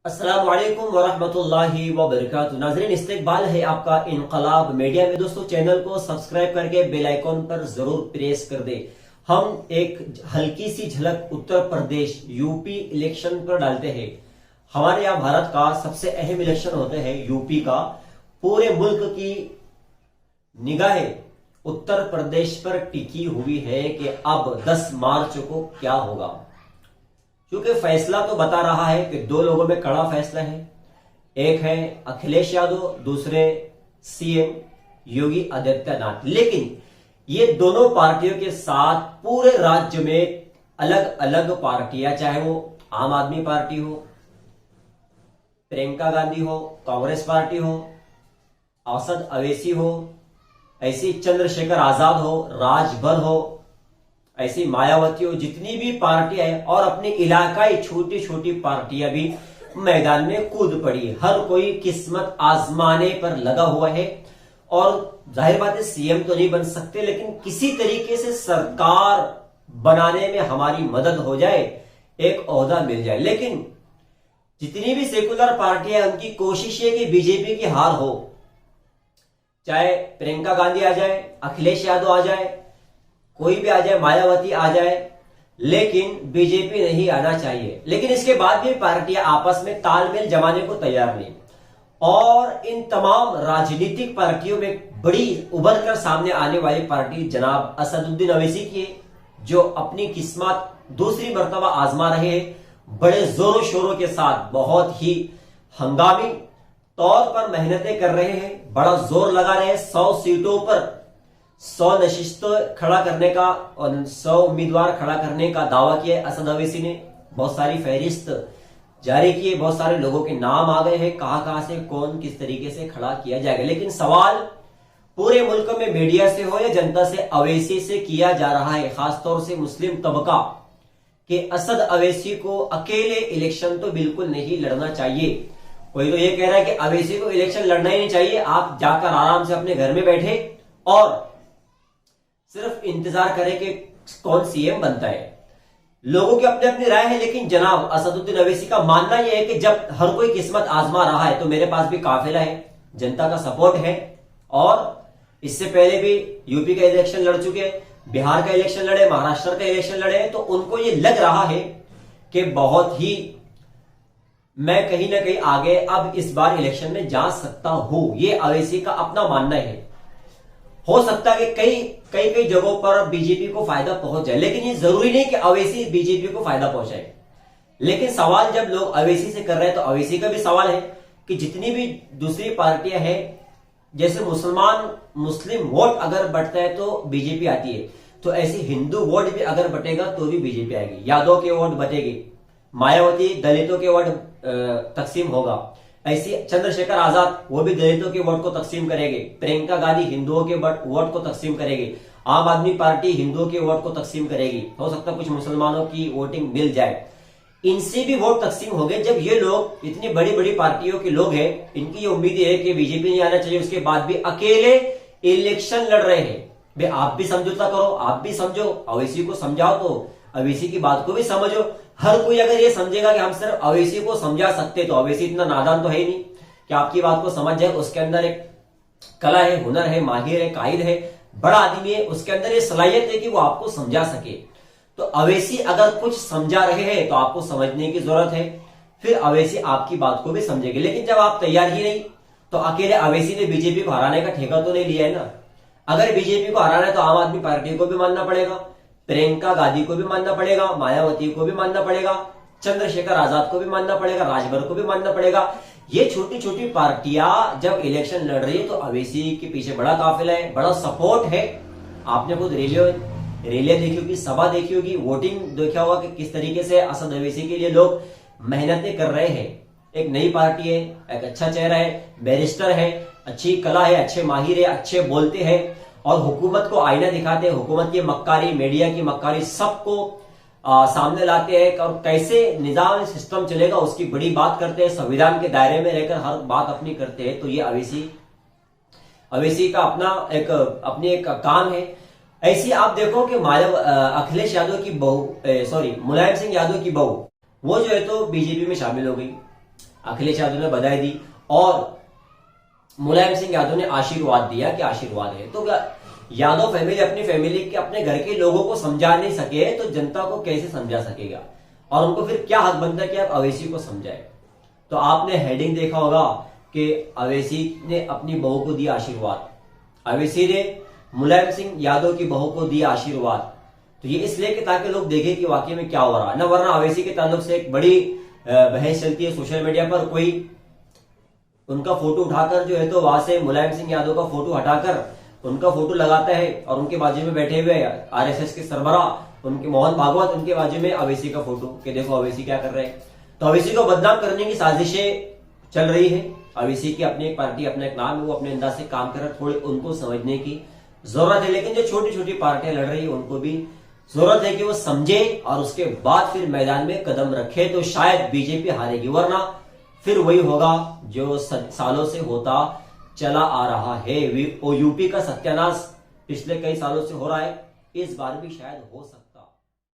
अस्सलाम वालेकुम वरहमतुल्लाहि वबरकातुहू। नाज़रीन, इस्तकबाल है आपका इनकलाब मीडिया में। दोस्तों, चैनल को सब्सक्राइब करके बेल आइकॉन पर जरूर प्रेस कर दे। हम एक हल्की सी झलक उत्तर प्रदेश यूपी इलेक्शन पर डालते हैं। हमारे यहाँ भारत का सबसे अहम इलेक्शन होते हैं यूपी का। पूरे मुल्क की निगाहें उत्तर प्रदेश पर टिकी हुई है कि अब 10 मार्च को क्या होगा, क्योंकि फैसला तो बता रहा है कि दो लोगों में कड़ा फैसला है। एक है अखिलेश यादव, दूसरे सीएम योगी आदित्यनाथ। लेकिन ये दोनों पार्टियों के साथ पूरे राज्य में अलग अलग पार्टियां, चाहे वो आम आदमी पार्टी हो, प्रियंका गांधी हो, कांग्रेस पार्टी हो, असद अवैसी हो, ऐसी चंद्रशेखर आजाद हो, राजभर हो, ऐसी मायावती हो, जितनी भी पार्टियां हैं और अपनी इलाकाई छोटी छोटी पार्टियां भी मैदान में कूद पड़ी। हर कोई किस्मत आजमाने पर लगा हुआ है। और जाहिर बात है, सीएम तो नहीं बन सकते, लेकिन किसी तरीके से सरकार बनाने में हमारी मदद हो जाए, एक ओहदा मिल जाए। लेकिन जितनी भी सेकुलर पार्टियां, उनकी कोशिश है कि बीजेपी की हार हो, चाहे प्रियंका गांधी आ जाए, अखिलेश यादव आ जाए, कोई भी आ जाए, मायावती आ जाए, लेकिन बीजेपी नहीं आना चाहिए। लेकिन इसके बाद भी पार्टियां आपस में तालमेल जमाने को तैयार नहीं। और इन तमाम राजनीतिक पार्टियों में बड़ी उभर कर सामने आने वाली पार्टी जनाब असदुद्दीन अवैसी की है, जो अपनी किस्मत दूसरी मर्तबा आजमा रहे हैं। बड़े जोरों शोरों के साथ बहुत ही हंगामी तौर पर मेहनतें कर रहे हैं, बड़ा जोर लगा रहे हैं। 100 सीटों पर 100 नशिस्त खड़ा करने का और 100 उम्मीदवार खड़ा करने का दावा किया असद अवैसी ने। बहुत सारी फहरिस्त जारी की है, बहुत सारे लोगों के नाम आ गए हैं, कहां से कौन किस तरीके से खड़ा किया जाएगा। लेकिन सवाल पूरे मुल्क में मीडिया से हो या जनता से, अवैसी से किया जा रहा है, खासतौर से मुस्लिम तबका, कि असद अवैसी को अकेले इलेक्शन तो बिल्कुल नहीं लड़ना चाहिए। कोई तो ये कह रहा है कि अवैसी को इलेक्शन लड़ना ही नहीं चाहिए, आप जाकर आराम से अपने घर में बैठे और सिर्फ इंतजार करें कि कौन सीएम बनता है। लोगों की अपनी अपनी राय है, लेकिन जनाब असदुद्दीन अवैसी का मानना यह है कि जब हर कोई किस्मत आजमा रहा है, तो मेरे पास भी काफिला है, जनता का सपोर्ट है। और इससे पहले भी यूपी का इलेक्शन लड़ चुके, बिहार का इलेक्शन लड़े, महाराष्ट्र का इलेक्शन लड़े, तो उनको ये लग रहा है कि बहुत ही मैं कहीं ना कहीं आगे अब इस बार इलेक्शन में जा सकता हूं। ये अवैसी का अपना मानना है। हो सकता है कि कई जगहों पर बीजेपी को फायदा पहुंच जाए, लेकिन ये जरूरी नहीं कि अवैसी बीजेपी को फायदा पहुंचाए। लेकिन सवाल जब लोग अवैसी से कर रहे हैं, तो अवैसी का भी सवाल है कि जितनी भी दूसरी पार्टियां हैं, जैसे मुस्लिम वोट अगर बढ़ता है तो बीजेपी आती है, तो ऐसे हिंदू वोट भी अगर बटेगा तो भी बीजेपी आएगी। यादव के वोट बटेगी, मायावती दलितों के वोट तकसीम होगा, ऐसी चंद्रशेखर आजाद वो भी दलितों के वोट को तकसीम करेंगे, प्रियंका गांधी हिंदुओं के वोट को तकसीम करेगी, आम आदमी पार्टी हिंदुओं के वोट को तकसीम करेगी। हो सकता है कुछ मुसलमानों की वोटिंग मिल जाए, इनसे भी वोट तकसीम हो गए। जब ये लोग इतनी बड़ी बड़ी पार्टियों के लोग हैं, इनकी ये उम्मीद है कि बीजेपी नहीं आना चाहिए, उसके बाद भी अकेले इलेक्शन लड़ रहे हैं। भाई आप भी समझौता करो, आप भी समझो, अवैसी को समझाओ, तो अवैसी की बात को भी समझो। हर कोई अगर ये समझेगा कि हम सिर्फ अवैसी को समझा सकते, तो अवैसी इतना नादान तो है ही नहीं कि आपकी बात को समझ जाए। उसके अंदर एक कला है, हुनर है, माहिर है, काहिर है, बड़ा आदमी है, उसके अंदर ये सलाहियत है कि वो आपको समझा सके। तो अवैसी अगर कुछ समझा रहे हैं तो आपको समझने की जरूरत है, फिर अवैसी आपकी बात को भी समझेंगे। लेकिन जब आप तैयार ही नहीं, तो अकेले अवैसी ने बीजेपी को हराने का ठेका तो नहीं लिया है ना। अगर बीजेपी को हराना है तो आम आदमी पार्टी को भी मानना पड़ेगा, प्रियंका गांधी को भी मानना पड़ेगा, मायावती को भी मानना पड़ेगा, चंद्रशेखर आजाद को भी मानना पड़ेगा, राजभर को भी मानना पड़ेगा। ये छोटी छोटी पार्टियां जब इलेक्शन लड़ रही है, तो अवैसी के पीछे बड़ा काफिला है, बड़ा सपोर्ट है। आपने खुद रैलियां देखी होगी, सभा देखी होगी, वोटिंग देखा होगा कि किस तरीके से असद अवैसी के लिए लोग मेहनतें कर रहे हैं। एक नई पार्टी है, एक अच्छा चेहरा है, बैरिस्टर है, अच्छी कला है, अच्छे माहिर है, अच्छे बोलते हैं और हुकूमत को आईना दिखाते हैं। हुकूमत की मक्कारी, मीडिया की मक्कारी, सबको सामने लाते हैं और कैसे निजाम सिस्टम चलेगा उसकी बड़ी बात करते हैं। संविधान के दायरे में रहकर हर बात अपनी करते हैं। तो ये अवैसी का अपनी एक काम है। ऐसी आप देखो कि अखिलेश यादव की बहू, मुलायम सिंह यादव की बहू, वो जो है तो बीजेपी में शामिल हो गई। अखिलेश यादव ने बधाई दी और मुलायम सिंह यादव ने आशीर्वाद दिया कि आशीर्वाद है। तो यादव फैमिली अपनी फैमिली के अपने घर के लोगों को समझा नहीं सके तो जनता को कैसे समझा सकेगा, और उनको फिर क्या हक बनता है कि आप अवैसी को समझाए। तो आपने हेडिंग देखा होगा कि अवैसी ने अपनी बहू को दिया आशीर्वाद, अवैसी ने मुलायम सिंह यादव की बहू को दिया आशीर्वाद। तो ये इसलिए कि ताकि लोग देखें कि वाकई में क्या हो रहा है ना, वरना अवैसी के ताल्लुक से एक बड़ी बहस चलती है सोशल मीडिया पर। कोई उनका फोटो उठाकर जो है तो वहां से मुलायम सिंह यादव का फोटो हटाकर उनका फोटो लगाता है और उनके बाजू में बैठे हुए आरएसएस के सरबराह उनके मोहन भागवत, उनके बाजू में अवैसी का फोटो कि देखो अवैसी क्या कर रहे हैं। तो अवैसी को बदनाम करने की साजिशें चल रही है। अवैसी की अपनी एक पार्टी, अपना एक नाम है, वो अपने अंदाज से काम कर रहे, थोड़े उनको समझने की जरूरत है। लेकिन जो छोटी छोटी पार्टियां लड़ रही है उनको भी जरूरत है कि वो समझे और उसके बाद फिर मैदान में कदम रखे, तो शायद बीजेपी हारेगी, वरना फिर वही होगा जो सालों से होता चला आ रहा है। यूपी का सत्यानाश पिछले कई सालों से हो रहा है, इस बार भी शायद हो सकता है।